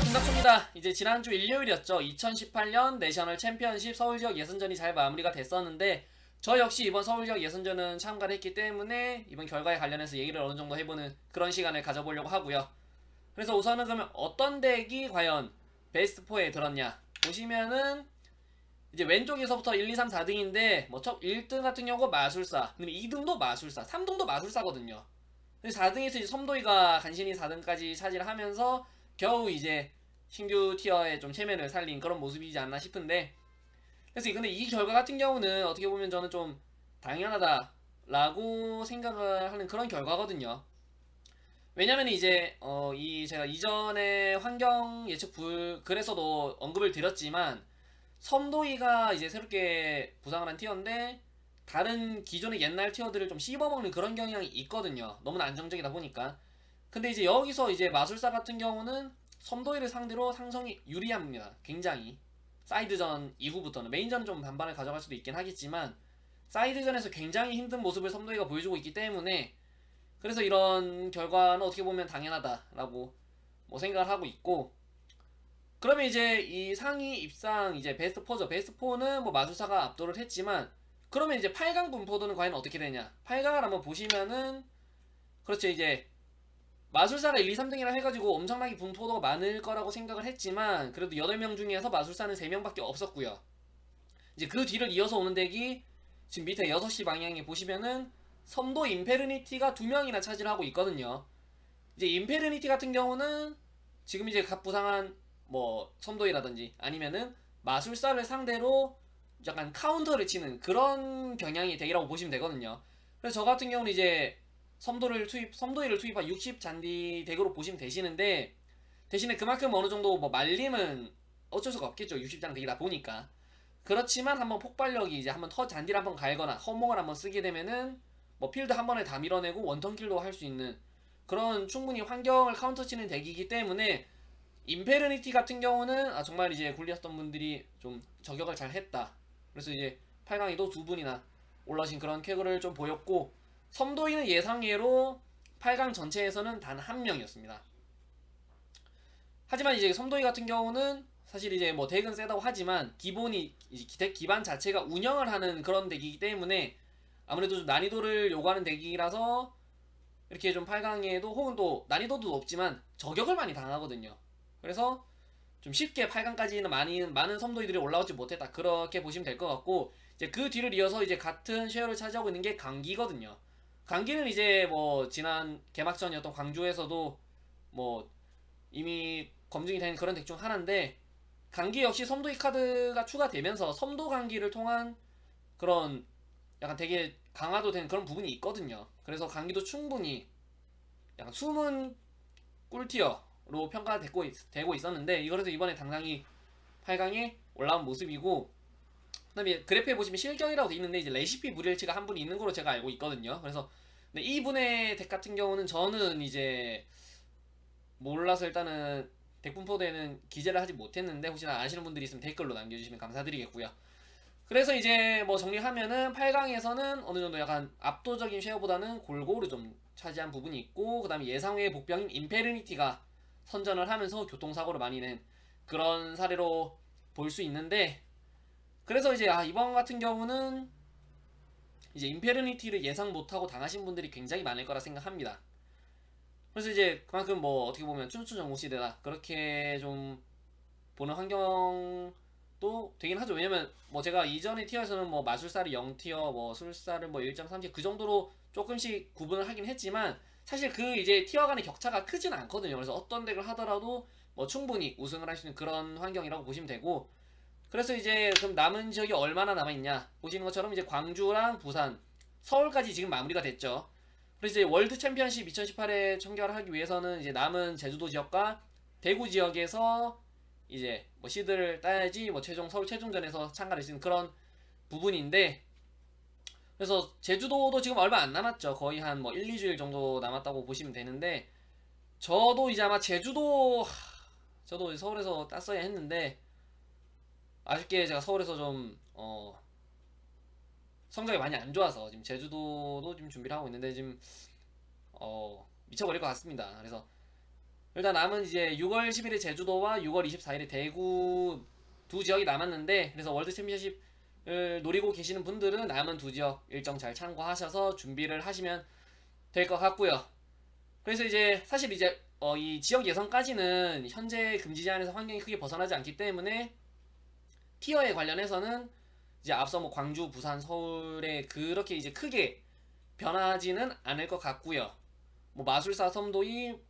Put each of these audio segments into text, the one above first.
김덕수입니다. 이제 지난주 일요일이었죠. 2018년 내셔널 챔피언십 서울지역 예선전이 잘 마무리가 됐었는데 저 역시 이번 서울지역 예선전은 참가를 했기 때문에 이번 결과에 관련해서 얘기를 어느 정도 해보는 그런 시간을 가져보려고 하고요. 그래서 우선은 그러면 어떤 덱이 과연 베스트 4에 들었냐 보시면은 이제 왼쪽에서부터 1, 2, 3, 4등인데 뭐 첫 1등 같은 경우 마술사, 2등도 마술사, 3등도 마술사거든요. 4등에서 이제 섬도이가 간신히 4등까지 차지를 하면서 겨우 이제 신규 티어에 좀 체면을 살린 그런 모습이지 않나 싶은데, 그래서 근데 이 결과 같은 경우는 어떻게 보면 저는 좀 당연하다라고 생각을 하는 그런 결과거든요. 왜냐면 이제 이 제가 이전에 환경 예측 글에서도 언급을 드렸지만 섬도이가 이제 새롭게 부상을 한 티어인데 다른 기존의 옛날 티어들을 좀 씹어먹는 그런 경향이 있거든요. 너무나 안정적이다 보니까. 근데 이제 여기서 이제 마술사 같은 경우는 섬도이를 상대로 상성이 유리합니다. 굉장히. 사이드전 이후부터는 메인전은 좀 반반을 가져갈 수도 있긴 하겠지만 사이드전에서 굉장히 힘든 모습을 섬도이가 보여주고 있기 때문에 그래서 이런 결과는 어떻게 보면 당연하다라고 뭐 생각을 하고 있고, 그러면 이제 이 상위 입상 이제 베스트 4죠. 베스트 4는 뭐 마술사가 압도를 했지만 그러면 이제 8강 분포도는 과연 어떻게 되냐. 8강을 한번 보시면은 그렇죠. 이제 마술사가 1, 2, 3등이라 해가지고 엄청나게 분포도가 많을 거라고 생각을 했지만 그래도 8명 중에서 마술사는 3명밖에 없었고요. 이제 그 뒤를 이어서 오는 덱이 지금 밑에 6시 방향에 보시면은 섬도 인페르니티가 2명이나 차지를 하고 있거든요. 이제 인페르니티 같은 경우는 지금 이제 각 부상한 뭐 섬도이라든지 아니면은 마술사를 상대로 약간 카운터를 치는 그런 경향이 덱이라고 보시면 되거든요. 그래서 저 같은 경우는 이제 섬도이를 투입한 60 잔디 덱으로 보시면 되시는데, 대신에 그만큼 어느 정도 뭐 말림은 어쩔 수가 없겠죠. 60장 덱이다 보니까. 그렇지만 한번 폭발력이 이제 한번 잔디를 한번 갈거나 허몽을 한번 쓰게 되면은 뭐 필드 한 번에 다 밀어내고 원턴킬도 할 수 있는 그런 충분히 환경을 카운터 치는 덱이기 때문에 인페르니티 같은 경우는 정말 이제 굴렸던 분들이 좀 저격을 잘 했다. 그래서 이제 8강에도 2분이나 올라오신 그런 쾌거를 좀 보였고, 섬도이는 예상외로 8강 전체에서는 단 1명이었습니다. 하지만 이제 섬도이 같은 경우는 사실 이제 뭐 덱은 세다고 하지만 기본이 이제 덱 기반 자체가 운영을 하는 그런 덱이기 때문에 아무래도 좀 난이도를 요구하는 덱이라서 이렇게 좀 8강에도 혹은 또 난이도도 높지만 저격을 많이 당하거든요. 그래서 좀 쉽게 8강까지는 많은 섬도이들이 올라오지 못했다, 그렇게 보시면 될 것 같고, 이제 그 뒤를 이어서 이제 같은 쉐어를 차지하고 있는 게 강기거든요. 강기는 이제 뭐 지난 개막전이었던 광주에서도 뭐 이미 검증이 된 그런 덱 중 하나인데, 강기 역시 섬도이 카드가 추가되면서 섬도 강기를 통한 그런 약간 되게 강화도 된 그런 부분이 있거든요. 그래서 강기도 충분히 약간 숨은 꿀티어로 평가되고 있었는데 이거에서 이번에 당당히 8강에 올라온 모습이고, 그 다음에 그래프에 보시면 실격이라고 돼 있는데 이제 레시피 무릴치가 한 분이 있는 걸로 제가 알고 있거든요. 그래서 근데 이분의 덱 같은 경우는 저는 이제 몰라서 일단은 덱분포대는 기재를 하지 못했는데 혹시나 아시는 분들이 있으면 댓글로 남겨주시면 감사드리겠고요. 그래서 이제 뭐 정리하면은 8강에서는 어느 정도 약간 압도적인 쉐어보다는 골고루 좀 차지한 부분이 있고, 그 다음에 예상외의 복병인 인페르니티가 선전을 하면서 교통사고를 많이 낸 그런 사례로 볼 수 있는데, 그래서 이제 이번 같은 경우는 이제 인페르니티를 예상 못하고 당하신 분들이 굉장히 많을 거라 생각합니다. 그래서 이제 그만큼 뭐 어떻게 보면 춘추 전국시대다 그렇게 좀 보는 환경도 되긴 하죠. 왜냐면 뭐 제가 이전의 티어에서는 뭐 마술사를 0티어, 뭐 술사를 뭐 1.3티어 그 정도로 조금씩 구분을 하긴 했지만 사실 그 이제 티어 간의 격차가 크진 않거든요. 그래서 어떤 덱을 하더라도 뭐 충분히 우승을 할 수 있는 그런 환경이라고 보시면 되고, 그래서 이제 그럼 남은 지역이 얼마나 남아있냐 보시는 것처럼 이제 광주랑 부산, 서울까지 지금 마무리가 됐죠. 그래서 이제 월드 챔피언십 2018에 참가를 하기 위해서는 이제 남은 제주도 지역과 대구 지역에서 이제 뭐 시드를 따야지 뭐 최종 서울 최종전에서 참가할 수 있는 그런 부분인데, 그래서 제주도도 지금 얼마 안 남았죠. 거의 한 뭐 1, 2주일 정도 남았다고 보시면 되는데, 저도 이제 아마 저도 서울에서 땄어야 했는데 아쉽게 제가 서울에서 좀 성적이 많이 안 좋아서 지금 제주도도 지금 준비를 하고 있는데 지금 미쳐버릴 것 같습니다. 그래서 일단 남은 이제 6월 10일에 제주도와 6월 24일에 대구 두 지역이 남았는데, 그래서 월드 챔피언십을 노리고 계시는 분들은 남은 두 지역 일정 잘 참고하셔서 준비를 하시면 될 것 같고요. 그래서 이제 사실 이제 이 지역 예선까지는 현재 금지 제한에서 환경이 크게 벗어나지 않기 때문에 티어에 관련해서는 이제 앞서 뭐 광주, 부산, 서울에 그렇게 이제 크게 변하지는 않을 것 같고요. 뭐 마술사 섬도이를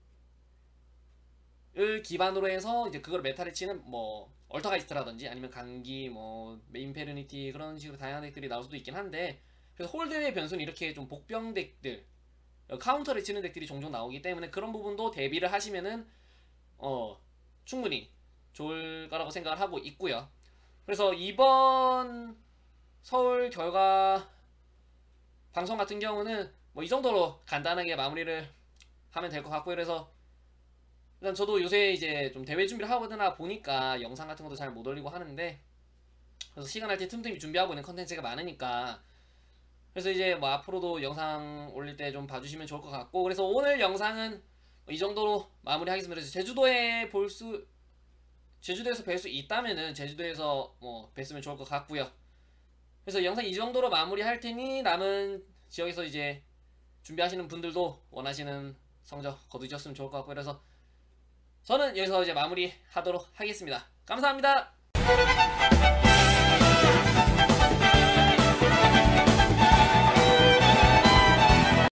기반으로 해서 이제 그걸 메타를 치는 뭐 얼터가이스트라든지 아니면 강기, 뭐 메인페르니티 그런 식으로 다양한 덱들이 나올 수도 있긴 한데, 그래서 홀드의 변수는 이렇게 좀 복병 덱들, 카운터를 치는 덱들이 종종 나오기 때문에 그런 부분도 대비를 하시면은 충분히 좋을 거라고 생각을 하고 있고요. 그래서 이번 서울 결과 방송 같은 경우는 뭐 이 정도로 간단하게 마무리를 하면 될 것 같고요. 그래서 일단 저도 요새 이제 좀 대회 준비를 하거나 보니까 영상 같은 것도 잘 못 올리고 하는데, 그래서 시간 날 때 틈틈이 준비하고 있는 컨텐츠가 많으니까, 그래서 이제 뭐 앞으로도 영상 올릴 때 좀 봐주시면 좋을 것 같고, 그래서 오늘 영상은 이 정도로 마무리하겠습니다. 그래서 제주도에서 뵐 수 있다면은 제주도에서 뭐 뵀으면 좋을 것 같고요. 그래서 영상 이 정도로 마무리할 테니 남은 지역에서 이제 준비하시는 분들도 원하시는 성적 거두셨으면 좋을 것 같고, 그래서 저는 여기서 이제 마무리하도록 하겠습니다. 감사합니다.